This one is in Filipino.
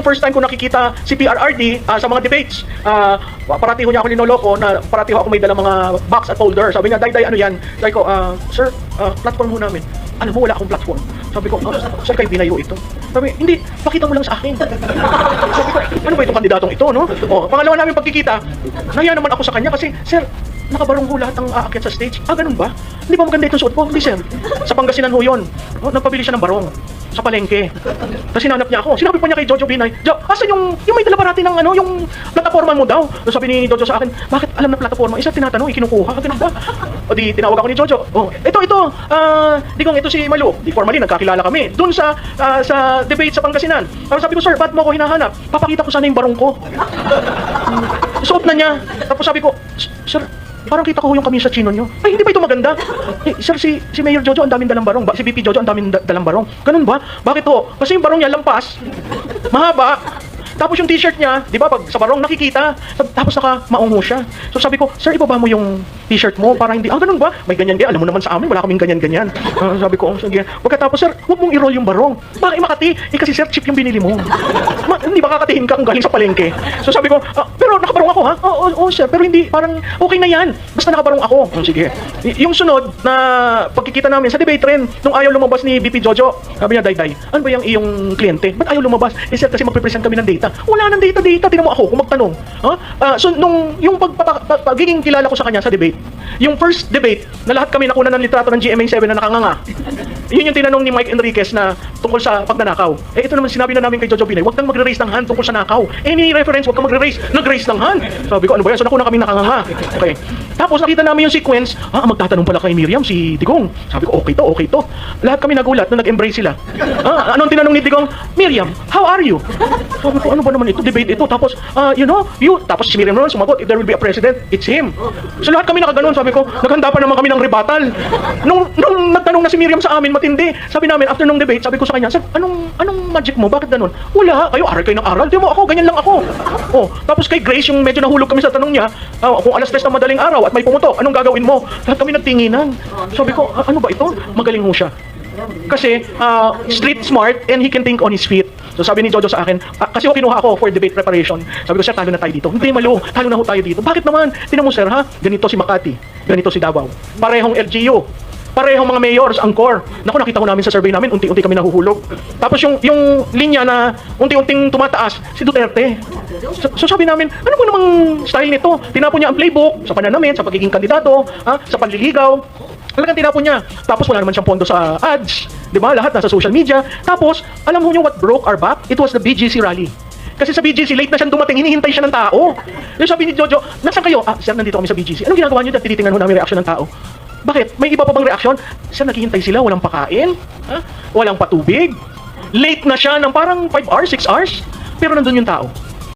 first time ko nakikita si PRRD sa mga debates, parati ho niya ako linoloko na parati ho ako may dalang mga box at folder. Sabi niya, Day, ano yan? Sabi ko, sir, platform ho namin. Alam mo, wala akong platform. Sabi ko, sir, kay Binay ho ito. Sabi, hindi, pakita mo lang sa akin. Sabi ko, ano ba itong kandidatong ito, no? Pangalawa namin pagkikita, nahiya naman ako sa kanya kasi, sir, nakabarong ho lahat ang aakyat sa stage. Ganun ba? Hindi ba maganda itong suot ko? Hindi, sir. Sa Pangasinan ho yun. Nagpabili siya ng barong sa palengke. Tapos sinanap niya ako. Sinabi pa niya kay Jojo Binay, asan yung may dala parati ng yung plataforma mo daw? So sabi ni Jojo sa akin, bakit alam na plataforma? Isa tinatanong, ikinukuha. Ganun ba? O di tinawag ako ni Jojo. Ito si Malu. Di formally nagkakilala kami. Doon sa debate sa Pangasinan. Sabi ko, sir, ba't mo ako hinahanap? Papakita ko sana yung barong ko. Suot na niya. Tapos sabi ko, sir, parang kita ko yung kamisa chino nyo. Ay, hindi ba ito maganda? Sir, si Mayor Jojo ang daming dalang barong. Si VP Jojo ang daming dalang barong. Ganun ba? Bakit to? Kasi yung barong niya lampas, mahaba. Tapos yung t-shirt niya, di ba, pag sa barong nakikita, tapos naka-maungo siya. So sabi ko, sir, ibaba mo yung t-shirt mo para hindi, ganun ba? May ganyan-ganyan. Alam mo naman sa amin, wala kaming ganyan-ganyan. Sabi ko, sige. Pagkatapos, sir, huwag mong i-roll yung barong. Bakit Makati? Kasi sir, cheap yung binili mo. Hindi ba kakatihin ka kung galing sa palengke? So sabi ko, pero nakabarong ako, ha? Oo, sir, pero hindi, parang okay na yan. Basta nakabarong ako. Sige. Yung sunod na pagkikita namin sa debate rin, nung ayaw lumabas ni VP Jojo, sabi niya, Day, ano ba yung iyong kliyente? Ba't ayaw lumabas? Sir, kasi magpipresent kami ng data. Wala nang data. Tingnan mo ako kung magtanong. So nung yung pagiging kilala ko sa kanya sa debate, yung first debate na lahat kami nakuna ng litrato ng GMA7 na nakanganga. Yun yung tinanong ni Mike Enriquez na tungkol sa pagnanakaw. Ito naman sinabi na namin kay Jojo Binay, huwag kang magre-raise ng hand tungkol sa nakaw. Any reference, huwag kang magre-raise. Nag-raise ng hand. Sabi ko, ano ba yan? So nakuna kami nakanganga. Okay. Tapos nakita namin yung sequence, magtatanong pala kay Miriam si Digong. Sabi ko, okay to. Lahat kami nagulat na nag-embrace sila. Anong tinanong ni Digong? Miriam, how are you? Sabi ko, ano ba naman ito? Debate ito. Tapos, tapos si Miriam naman sumagot, if there will be a president, it's him. So lahat kami nakaganon. Sabi ko, naghanda pa naman kami ng rebuttal. Nung nagtanong na si Miriam sa amin, matindi. Sabi namin, after nung debate, sabi ko sa kanya, sir, anong magic mo? Bakit ganon? Wala, kayo ng aral. Di mo ako, ganyan lang ako. Tapos kay Grace, yung medyo nahulog kami sa tanong niya, kung alas 3 na madaling araw at may pumutok, anong gagawin mo? Lahat kami nagtinginan. Sabi ko, ano ba ito? Magaling ho siya. Kasi street smart and he can think on his feet. So sabi ni Jojo sa akin, kasi kinuha ako for debate preparation. Sabi ko, sir, talo na tayo dito. Hindi, Malu, talo na ho tayo dito. Bakit naman? Tinan mo, sir, ha? Ganito si Makati, ganito si Davao. Parehong LGU. Parehong mga mayors, angkor. Naku, nakita ko namin sa survey namin, unti-unti kami nahuhulog. Tapos yung linya na unti-unting tumataas, si Duterte. So sabi namin, ano ba namang style nito? Tinapon niya ang playbook sa pananamit, sa pagiging kandidato, sa panliligaw. Talagang tinapon niya. Tapos wala naman siyang pondo sa ads. Di ba? Lahat nasa social media. Tapos, alam mo niyo what broke our back? It was the BGC rally. Kasi sa BGC, late na siyang dumating, hinihintay siya ng tao. Yung sabi ni Jojo, nasaan kayo? Sir, nandito kami sa BGC. Anong ginagawa niyo? Tinitingnan ho namin reaksyon ng tao. Bakit? May iba pa bang reaksyon? Sir, naghihintay sila, walang pakain, walang patubig. Late na siya ng parang 5 hours, 6 hours. Pero nandun yung tao.